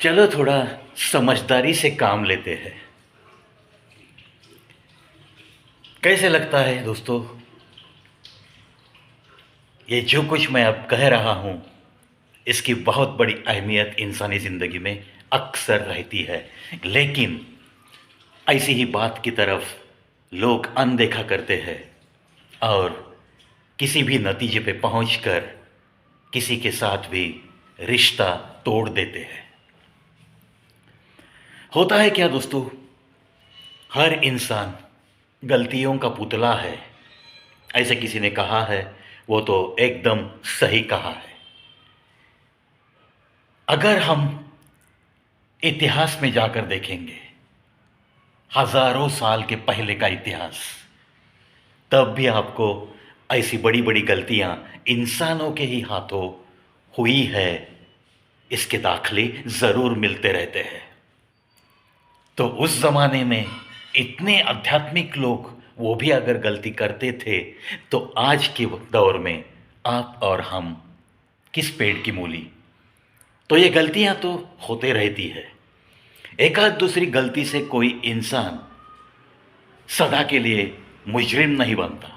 चलो थोड़ा समझदारी से काम लेते हैं। कैसे लगता है दोस्तों, ये जो कुछ मैं अब कह रहा हूँ इसकी बहुत बड़ी अहमियत इंसानी ज़िंदगी में अक्सर रहती है, लेकिन ऐसी ही बात की तरफ लोग अनदेखा करते हैं और किसी भी नतीजे पे पहुंचकर किसी के साथ भी रिश्ता तोड़ देते हैं। होता है क्या दोस्तों, हर इंसान गलतियों का पुतला है, ऐसे किसी ने कहा है। वो तो एकदम सही कहा है। अगर हम इतिहास में जाकर देखेंगे, हजारों साल के पहले का इतिहास, तब भी आपको ऐसी बड़ी बड़ी गलतियां इंसानों के ही हाथों हुई है, इसके दाखले जरूर मिलते रहते हैं। तो उस जमाने में इतने आध्यात्मिक लोग वो भी अगर गलती करते थे, तो आज के दौर में आप और हम किस पेड़ की मूली। तो ये गलतियां तो होते रहती है। एक आध दूसरी गलती से कोई इंसान सदा के लिए मुजरिम नहीं बनता।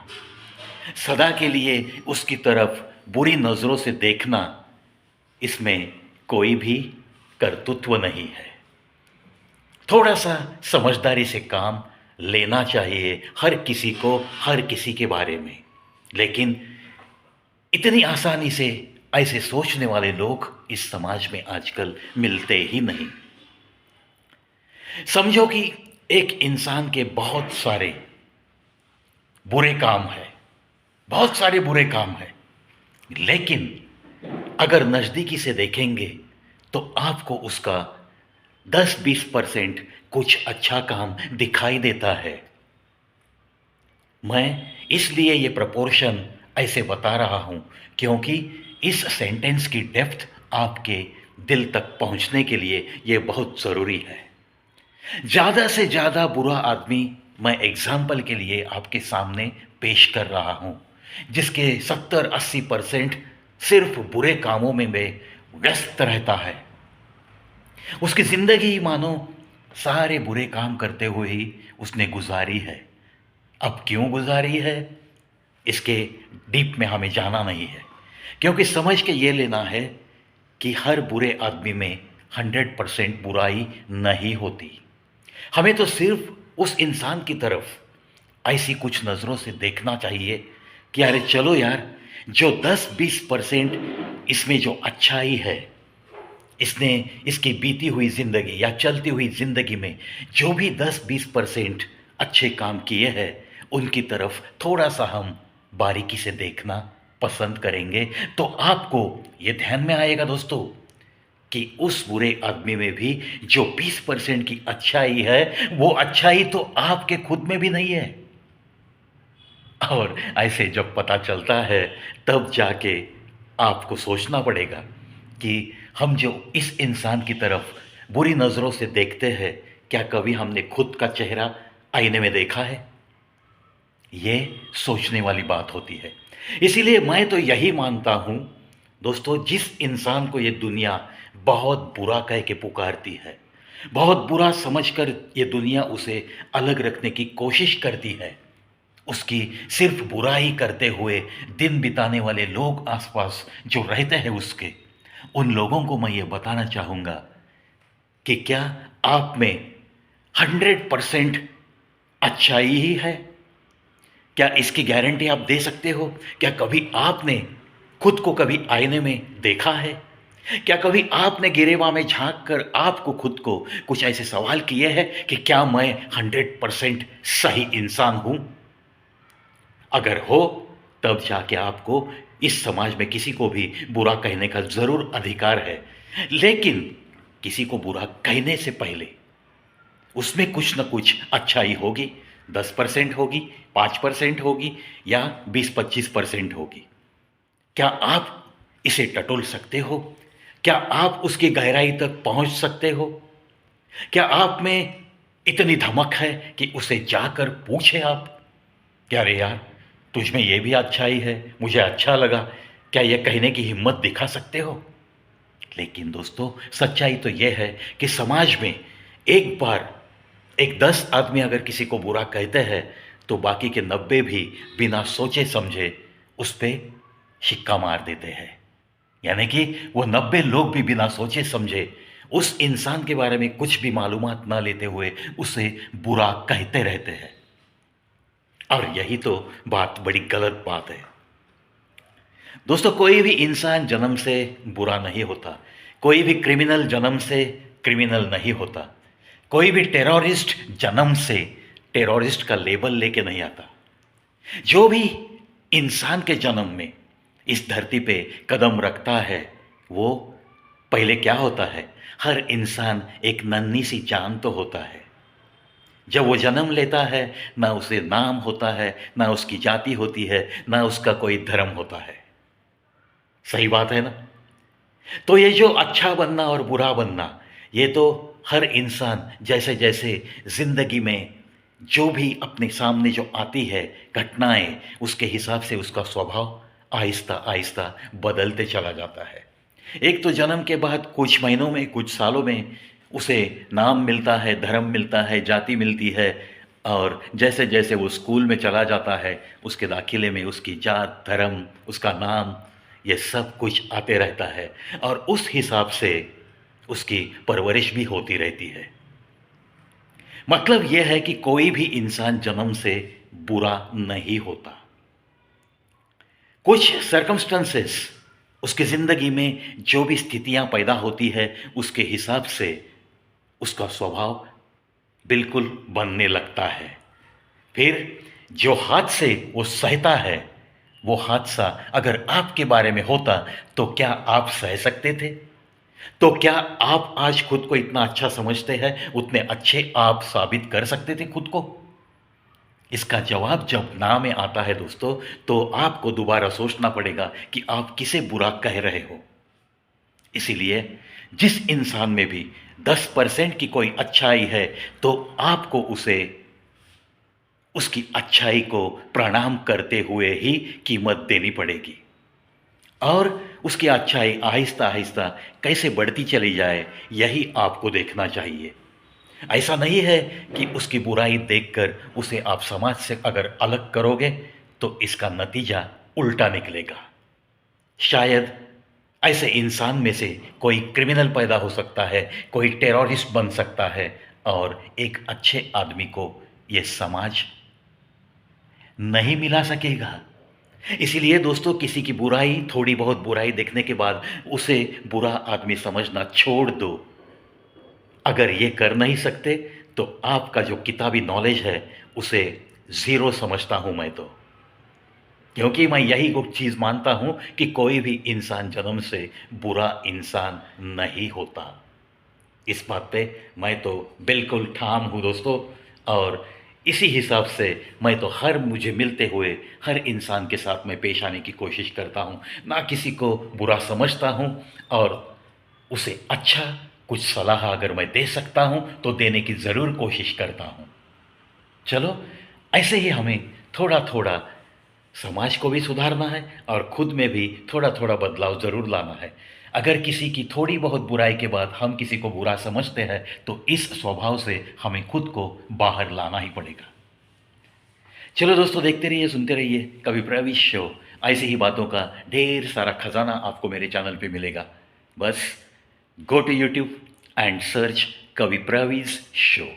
सदा के लिए उसकी तरफ बुरी नज़रों से देखना, इसमें कोई भी कर्तृत्व नहीं है। थोड़ा सा समझदारी से काम लेना चाहिए हर किसी को, हर किसी के बारे में। लेकिन इतनी आसानी से ऐसे सोचने वाले लोग इस समाज में आजकल मिलते ही नहीं। समझो कि एक इंसान के बहुत सारे बुरे काम है, बहुत सारे बुरे काम है, लेकिन अगर नज़दीकी से देखेंगे तो आपको उसका 10-20% कुछ अच्छा काम दिखाई देता है। मैं इसलिए ये प्रपोर्शन ऐसे बता रहा हूं क्योंकि इस सेंटेंस की डेप्थ आपके दिल तक पहुंचने के लिए ये बहुत ज़रूरी है। ज़्यादा से ज़्यादा बुरा आदमी मैं एग्जाम्पल के लिए आपके सामने पेश कर रहा हूं, जिसके 70-80% सिर्फ बुरे कामों में व्यस्त रहता है। उसकी ज़िंदगी मानो सारे बुरे काम करते हुए ही उसने गुजारी है। अब क्यों गुजारी है, इसके डीप में हमें जाना नहीं है, क्योंकि समझ के ये लेना है कि हर बुरे आदमी में 100% बुराई नहीं होती। हमें तो सिर्फ उस इंसान की तरफ ऐसी कुछ नज़रों से देखना चाहिए कि अरे चलो यार, जो 10-20% इसमें जो अच्छाई है, इसने इसकी बीती हुई ज़िंदगी या चलती हुई ज़िंदगी में जो भी 10-20% अच्छे काम किए हैं, उनकी तरफ थोड़ा सा हम बारीकी से देखना पसंद करेंगे, तो आपको ये ध्यान में आएगा दोस्तों कि उस बुरे आदमी में भी जो 20% की अच्छाई है, वो अच्छाई तो आपके खुद में भी नहीं है। और ऐसे जब पता चलता है, तब जाके आपको सोचना पड़ेगा कि हम जो इस इंसान की तरफ बुरी नज़रों से देखते हैं, क्या कभी हमने खुद का चेहरा आईने में देखा है? ये सोचने वाली बात होती है। इसीलिए मैं तो यही मानता हूँ दोस्तों, जिस इंसान को ये दुनिया बहुत बुरा कह के पुकारती है, बहुत बुरा समझकर ये दुनिया उसे अलग रखने की कोशिश करती है, उसकी सिर्फ बुराई करते हुए दिन बिताने वाले लोग आसपास जो रहते हैं उसके, उन लोगों को मैं ये बताना चाहूँगा कि क्या आप में 100% अच्छाई ही है? क्या इसकी गारंटी आप दे सकते हो? क्या कभी आपने खुद को कभी आईने में देखा है? क्या कभी आपने गिरेवा में झांक कर आपको खुद को कुछ ऐसे सवाल किए हैं कि क्या मैं 100% सही इंसान हूं? अगर हो, तब जाके आपको इस समाज में किसी को भी बुरा कहने का जरूर अधिकार है। लेकिन किसी को बुरा कहने से पहले उसमें कुछ ना कुछ अच्छाई होगी। 10% होगी, 5% होगी या 20-25% होगी। क्या आप इसे टटोल सकते हो? क्या आप उसकी गहराई तक पहुंच सकते हो? क्या आप में इतनी धमक है कि उसे जाकर पूछे आप, क्या रे यार, तुझ में ये भी अच्छाई है, मुझे अच्छा लगा, क्या ये कहने की हिम्मत दिखा सकते हो? लेकिन दोस्तों सच्चाई तो यह है कि समाज में एक बार एक 10 आदमी अगर किसी को बुरा कहते हैं तो बाकी के 90 भी बिना सोचे समझे उस पे सिक्का मार देते हैं। यानी कि वो 90 लोग भी बिना सोचे समझे उस इंसान के बारे में कुछ भी मालूमात ना लेते हुए उसे बुरा कहते रहते हैं। और यही तो बात बड़ी गलत बात है। दोस्तों कोई भी इंसान जन्म से बुरा नहीं होता, कोई भी क्रिमिनल जन्म से क्रिमिनल नहीं होता, कोई भी टेररिस्ट जन्म से टेररिस्ट का लेबल लेके नहीं आता। जो भी इंसान के जन्म में इस धरती पे कदम रखता है वो पहले क्या होता है, हर इंसान एक नन्ही सी जान तो होता है। जब वो जन्म लेता है ना उसे नाम होता है, ना उसकी जाति होती है, ना उसका कोई धर्म होता है। सही बात है ना? तो ये जो अच्छा बनना और बुरा बनना, ये तो हर इंसान जैसे जैसे ज़िंदगी में जो भी अपने सामने जो आती है घटनाएं, उसके हिसाब से उसका स्वभाव आहिस्ता आहिस्ता बदलते चला जाता है। एक तो जन्म के बाद कुछ महीनों में, कुछ सालों में उसे नाम मिलता है, धर्म मिलता है, जाति मिलती है, और जैसे जैसे वो स्कूल में चला जाता है उसके दाखिले में उसकी जात, धर्म, उसका नाम, ये सब कुछ आते रहता है और उस हिसाब से उसकी परवरिश भी होती रहती है। मतलब यह है कि कोई भी इंसान जन्म से बुरा नहीं होता। कुछ सर्कमस्टेंसेस उसकी ज़िंदगी में जो भी स्थितियां पैदा होती है उसके हिसाब से उसका स्वभाव बिल्कुल बनने लगता है। फिर जो हादसे वो सहता है, वो हादसा अगर आपके बारे में होता तो क्या आप सह सकते थे? तो क्या आप आज खुद को इतना अच्छा समझते हैं, उतने अच्छे आप साबित कर सकते थे खुद को? इसका जवाब जब ना में आता है दोस्तों, तो आपको दोबारा सोचना पड़ेगा कि आप किसे बुरा कह रहे हो। इसीलिए जिस इंसान में भी 10% की कोई अच्छाई है तो आपको उसे उसकी अच्छाई को प्रणाम करते हुए ही कीमत देनी पड़ेगी और उसकी अच्छाई आहिस्ता आहिस्ता कैसे बढ़ती चली जाए यही आपको देखना चाहिए। ऐसा नहीं है कि उसकी बुराई देखकर उसे आप समाज से अगर अलग करोगे तो इसका नतीजा उल्टा निकलेगा। शायद ऐसे इंसान में से कोई क्रिमिनल पैदा हो सकता है, कोई टेररिस्ट बन सकता है और एक अच्छे आदमी को ये समाज नहीं मिला सकेगा। इसीलिए दोस्तों किसी की बुराई, थोड़ी बहुत बुराई देखने के बाद उसे बुरा आदमी समझना छोड़ दो। अगर ये कर नहीं सकते तो आपका जो किताबी नॉलेज है उसे ज़ीरो समझता हूँ मैं तो। क्योंकि मैं यही कुछ चीज़ मानता हूँ कि कोई भी इंसान जन्म से बुरा इंसान नहीं होता। इस बात पे मैं तो बिल्कुल ठाम हूँ दोस्तों, और इसी हिसाब से मैं तो हर मुझे मिलते हुए हर इंसान के साथ मैं पेश आने की कोशिश करता हूँ, ना किसी को बुरा समझता हूँ और उसे अच्छा कुछ सलाह अगर मैं दे सकता हूँ तो देने की ज़रूर कोशिश करता हूँ। चलो ऐसे ही हमें थोड़ा थोड़ा समाज को भी सुधारना है और खुद में भी थोड़ा थोड़ा बदलाव ज़रूर लाना है। अगर किसी की थोड़ी बहुत बुराई के बाद हम किसी को बुरा समझते हैं तो इस स्वभाव से हमें खुद को बाहर लाना ही पड़ेगा। चलो दोस्तों देखते रहिए, सुनते रहिए कवि प्रवीश शो। ऐसी ही बातों का ढेर सारा खजाना आपको मेरे चैनल पे मिलेगा। बस go to YouTube and search Kavi Pravish show.